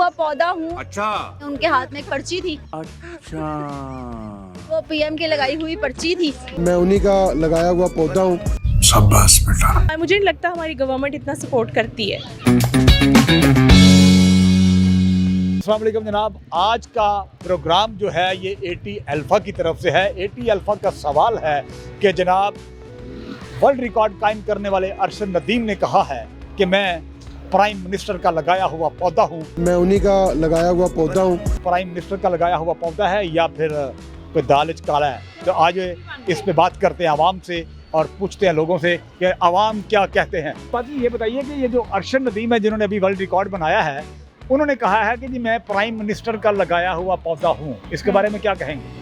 हुआ पौधा हूँ। अच्छा, उनके हाथ में एक पर्ची थी, अच्छा, वो पीएम की लगाई हुई पर्ची थी। मैं उन्हीं का लगाया हुआ पौधा हूँ। शाबाश बेटा। मुझे नहीं लगता हमारी गवर्नमेंट इतना सपोर्ट करती है। अस्सलाम वालेकुम जनाब, आज का प्रोग्राम जो है ये एटी अल्फा की तरफ से है। एटी अल्फा का सवाल है कि जनाब वर्ल्ड रिकॉर्ड कायम करने वाले अरशद नदीम ने कहा है कि मैं प्राइम मिनिस्टर का लगाया हुआ पौधा हूँ। मैं उन्हीं का लगाया हुआ पौधा हूँ। प्राइम मिनिस्टर का लगाया हुआ पौधा है या फिर कोई दालिच काला है। तो आज इस पे बात करते हैं आवाम से और पूछते हैं लोगों से कि आवाम क्या कहते हैं। बाकी ये बताइए कि ये जो अरशद नदीम है जिन्होंने अभी वर्ल्ड रिकॉर्ड बनाया है, उन्होंने कहा है कि जी मैं प्राइम मिनिस्टर का लगाया हुआ पौधा हूँ, इसके बारे में क्या कहेंगे?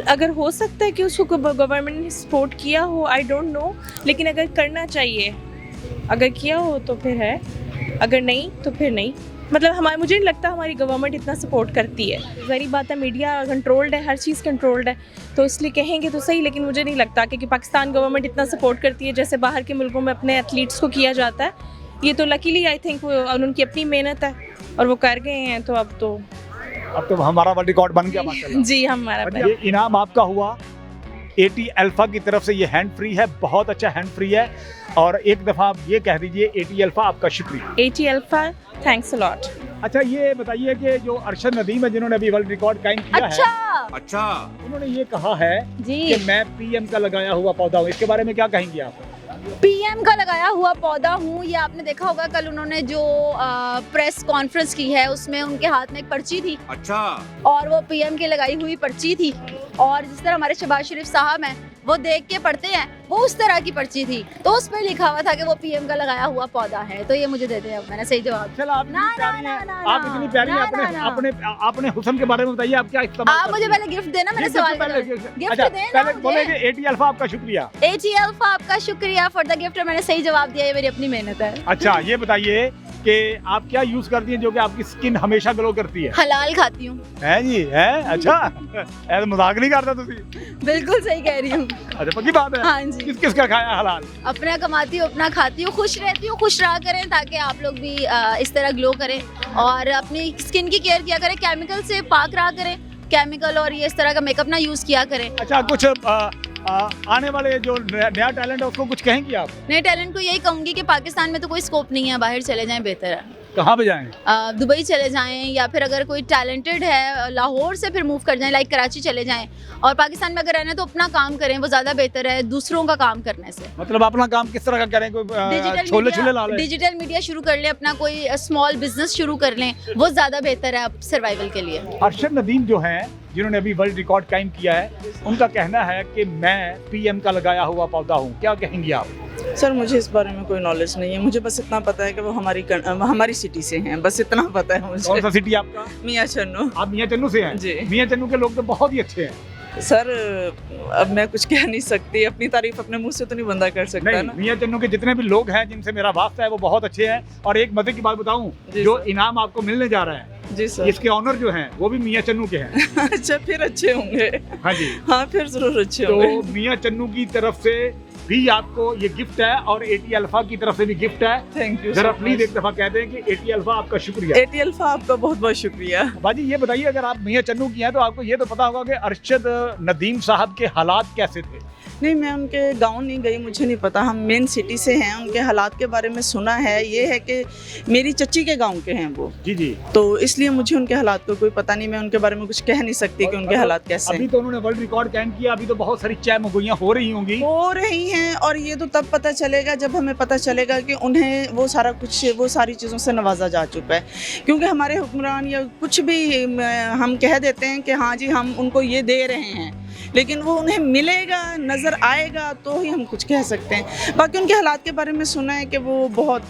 अगर हो सकता है कि उसको गवर्नमेंट ने सपोर्ट किया हो, आई डोंट नो, लेकिन अगर करना चाहिए, अगर किया हो तो फिर है, अगर नहीं तो फिर नहीं। मतलब मुझे नहीं लगता हमारी गवर्नमेंट इतना सपोर्ट करती है। ज़ाहिर बात है, मीडिया कंट्रोल्ड है, हर चीज़ कंट्रोल्ड है, तो इसलिए कहेंगे तो सही, लेकिन मुझे नहीं लगता कि पाकिस्तान गवर्नमेंट इतना सपोर्ट करती है जैसे बाहर के मुल्कों में अपने एथलीट्स को किया जाता है। ये तो लकीली आई थिंक उनकी अपनी मेहनत है और वो कर गए हैं, तो अब तो हमारा वर्ल्ड रिकॉर्ड बन गया माशाल्लाह। जी हमारा ये इनाम आपका हुआ एटी अल्फा की तरफ से। ये हैंड फ्री है, बहुत अच्छा हैंड फ्री है। और एक दफ़ा आप ये कह दीजिए एटी अल्फा आपका शुक्रिया। Eighty alpha, thanks a lot. अच्छा, ये बताइए कि जो अरशद नदीम है जिन्होंने अभी वर्ल्ड रिकॉर्ड कायम किया अच्छा है, अच्छा, उन्होंने ये कहा है जी, कि मैं पीएम का लगाया हुआ पौधा हूँ, इसके बारे में क्या कहेंगे आप? पीएम का लगाया हुआ पौधा हूँ। ये आपने देखा होगा कल उन्होंने जो प्रेस कॉन्फ्रेंस की है उसमें उनके हाथ में एक पर्ची थी अच्छा, और वो पीएम की लगाई हुई पर्ची थी। और जिस तरह हमारे शहबाज शरीफ साहब हैं वो देख के पढ़ते हैं, वो उस तरह की पर्ची थी, तो उस पर लिखा हुआ था कि वो पीएम का लगाया हुआ पौधा है। तो ये मुझे देते हैं, मैंने सही जवाब। चलो, आप ना, इतनी प्यारी ना, हैं, ना, आप ना, इतनी प्यारी हैं, ना, ना, अपने अपने हुस्न के बारे में बताइए, आप क्या इस्तेमाल आप करती मुझे हैं? पहले गिफ्ट देना, मैंने सवाल गिफ्ट अच्छा, देना पहले बोलेंगे एटी अल्फा आपका शुक्रिया। एटी अल्फा आपका शुक्रिया फॉर द गिफ्ट। मैंने सही जवाब दिया, ये मेरी अपनी मेहनत है। अच्छा, ये बताइए कि आप क्या यूज करती हैं जो कि आपकी स्किन हमेशा ग्लो करती है? हलाल खाती हूँ। है जी, है। अच्छा, ऐसा मजाक नहीं करता तुसी? बिल्कुल सही कह रही हूँ। अच्छा, पक्की बात है। हाँ जी, किस किस का खाया हलाल? अपना कमाती हूँ, अपना खाती हूँ, खुश रहती हूँ। खुश रहा करें ताकि आप लोग भी इस तरह ग्लो करें और अपनी स्किन की केयर किया करें, केमिकल से पाक रहा करें, केमिकल और ये इस तरह का मेकअप ना यूज किया करें। अच्छा, कुछ आने वाले जो नया टैलेंट है उसको कुछ कहेंगी आप? नए टैलेंट को यही कहूँगी कि पाकिस्तान में तो कोई स्कोप नहीं है, बाहर चले जाएं बेहतर है। कहाँ पे जाएं? दुबई चले जाएं, या फिर अगर कोई टैलेंटेड है लाहौर से फिर मूव कर जाएं, लाइक कराची चले जाएं। और पाकिस्तान में अगर रहना है तो अपना काम करें, वो ज़्यादा बेहतर है दूसरों का काम करने से। मतलब अपना काम किस तरह का करें? कोई छोले छोले ला लें? डिजिटल मीडिया शुरू कर लें, अपना कोई स्मॉल बिजनेस शुरू कर लें, वो ज़्यादा बेहतर है सर्वाइवल के लिए। अरशद नदीम जो हैं जिन्होंने अभी वर्ल्ड रिकॉर्ड कायम किया है, उनका कहना है कि मैं पीएम का लगाया हुआ पौधा हूँ, क्या कहेंगी आप? सर मुझे इस बारे में कोई नॉलेज नहीं है, मुझे बस इतना पता है कि वो हमारी सिटी से हैं, बस इतना पता है मुझे। कौन सा सिटी आपका? मियाँ चन्नू। आप मियाँ चन्नू से हैं? जी। मियाँ चन्नू के लोग तो बहुत ही अच्छे हैं। सर अब मैं कुछ कह नहीं सकती, अपनी तारीफ अपने मुंह से तो नहीं बंदा कर सकता नहीं, ना। मियाँ चन्नू के जितने भी लोग हैं जिनसे मेरा वास्ता है वो बहुत अच्छे हैं। और एक मजे की बात बताऊं, जो इनाम आपको मिलने जा रहा है, जी सर, इसके ऑनर जो हैं वो भी मियाँ चन्नू के हैं। अच्छा, फिर अच्छे होंगे। हाँ जी, हाँ फिर जरूर अच्छे तो होंगे। मियाँ चन्नू की तरफ से भी आपको ये गिफ्ट है और एटी अल्फा की तरफ से भी गिफ्ट है। Thank you. जरा प्लीज एक दफा कहते हैं कि एटी अल्फा आपका शुक्रिया। एटी अल्फा आपका बहुत बहुत शुक्रिया। बाजी ये बताइए, अगर आप मियाँ चन्नू की हैं तो आपको ये तो पता होगा कि अरशद नदीम साहब के हालात कैसे थे? नहीं, मैं उनके गांव नहीं गई, मुझे नहीं पता। हम मेन सिटी से हैं, उनके हालात के बारे में सुना है। ये है कि मेरी चच्ची के गांव के हैं वो, जी जी, तो इसलिए मुझे उनके हालात का कोई पता नहीं। मैं उनके बारे में कुछ कह नहीं सकती कि उनके हालात कैसे अभी हैं। तो उन्होंने वर्ल्ड रिकॉर्ड कायम किया, अभी तो बहुत सारी चाय मगोइयाँ हो रही होंगी। हो रही हैं, और ये तो तब पता चलेगा जब हमें पता चलेगा कि उन्हें वो सारी चीज़ों से नवाजा जा चुका है। क्योंकि हमारे हुक्मरान या कुछ भी हम कह देते हैं कि हाँ जी हम उनको ये दे रहे हैं, लेकिन वो उन्हें मिलेगा, नज़र आएगा तो ही हम कुछ कह सकते हैं। बाकी उनके हालात के बारे में सुना है कि वो बहुत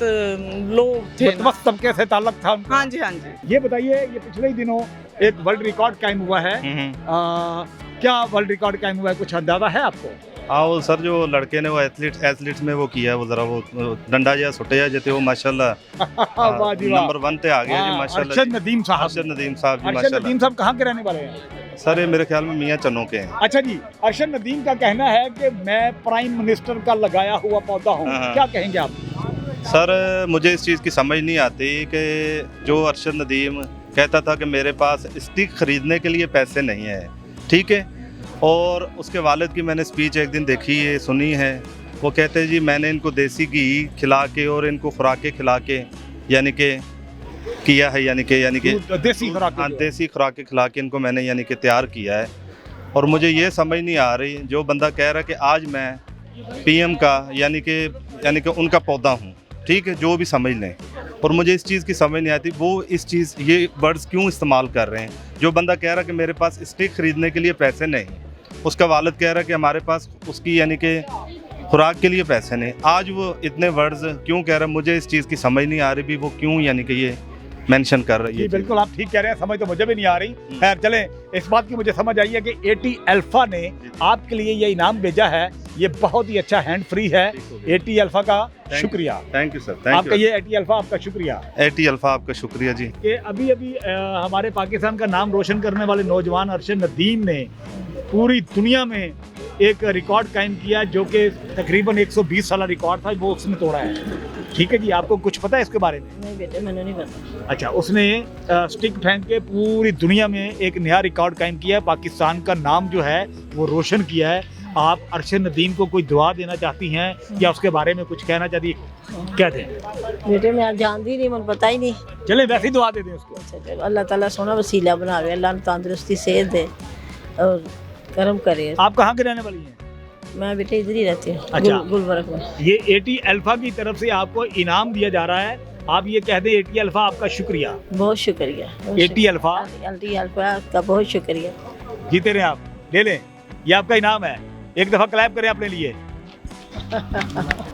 लो थे ना। बस तबके से ताल्लुक था उनका। हाँ जी, हाँ जी। ये बताइए, ये पिछले ही दिनों एक वर्ल्ड रिकॉर्ड कायम हुआ है, क्या वर्ल्ड रिकॉर्ड कायम हुआ है, कुछ अंदाजा है आपको? हाँ, वो सर जो लड़के ने वो एथलीट्स में वो किया है, वो जरा वो डंडा या सुटे जेते वो माशाल्लाह वाह जी वाह, नंबर 1 पे आ गया जी माशाल्लाह। अरशद नदीम साहब। अरशद नदीम साहब जी अरशद माशाल्लाह। नदीम साहब कहाँ के रहने वाले हैं? सर ये मेरे ख्याल में मियाँ चन्नू के हैं। अच्छा जी, अरशद नदीम का कहना है कि मैं प्राइम मिनिस्टर का लगाया हुआ पौधा हूँ, हाँ। क्या कहेंगे आप? सर मुझे इस चीज़ की समझ नहीं आती कि जो अरशद नदीम कहता था कि मेरे पास स्टिक ख़रीदने के लिए पैसे नहीं है, ठीक है, और उसके वालिद की मैंने स्पीच एक दिन देखी है, सुनी है। वो कहते हैं जी मैंने इनको देसी घी खिला के और इनको खुराकें खिला के यानी कि किया है, यानी कि देसी खुराक हाँ, देसी खुराकें खिला के इनको मैंने यानी कि तैयार किया है। और मुझे ये समझ नहीं आ रही, जो बंदा कह रहा है कि आज मैं पीएम का यानी कि उनका पौधा हूँ, ठीक है, जो भी समझ लें, और मुझे इस चीज़ की समझ नहीं आती वो ये वर्ड्स क्यों इस्तेमाल कर रहे हैं। जो बंदा कह रहा है कि मेरे पास स्टिक ख़रीदने के लिए पैसे नहीं, उसका वालिद कह रहा है कि हमारे पास उसकी यानी कि खुराक के लिए पैसे नहीं, आज वो इतने वर्ड्स क्यों कह रहा है, मुझे इस चीज़ की समझ नहीं आ रही भी वो क्यों यानी कि ये मेंशन कर रही है। जी बिल्कुल आप ठीक कह रहे हैं, समझ तो मुझे भी नहीं आ रही। खैर चलें, इस बात की मुझे समझ आई है कि एटी अल्फा ने आपके लिए ये इनाम भेजा है, ये बहुत ही अच्छा हैंड फ्री है। एटी अल्फा का शुक्रिया। थैंक यू सर, आपका ये एटी अल्फा आपका शुक्रिया। एटी अल्फा आपका शुक्रिया जी। कि अभी हमारे पाकिस्तान का नाम रोशन करने वाले नौजवान अरशद नदीम ने पूरी दुनिया में एक रिकॉर्ड कायम किया, जो कि तकरीबन 120 साल रिकॉर्ड था, वो उसने तोड़ा है। ठीक है जी, आपको कुछ पता है इसके बारे में? नहीं बेटे, मैंने नहीं पता। अच्छा, उसने स्टिक फेंक के पूरी दुनिया में एक नया रिकॉर्ड कायम किया है, पाकिस्तान का नाम जो है वो रोशन किया है। आप अरशद नदीम को कोई दुआ देना चाहती हैं या उसके बारे में कुछ कहना चाहती हैं? क्या दें बेटे, मैं जानती नहीं, मुझे पता ही नहीं। चले वैसे ही दुआ दे दें उसको। अच्छा चलो, अल्लाह ताला सोना वसीला बनावे, अल्लाह ने तंदुरुस्ती सेहत दे और करम करे। आप कहाँ के रहने वाली हैं? मैं बेटे इधर ही रहती हूँ, अच्छा। गुलबर्ग में। ये एटी अल्फा की तरफ से आपको इनाम दिया जा रहा है, आप ये कह दें एटी अल्फा आपका शुक्रिया। बहुत शुक्रिया। एटी अल्फा एटी अल्फा का बहुत शुक्रिया। जीते रहे आप, ले लें, ये आपका इनाम है। एक दफ़ा क्लैप करें अपने लिए।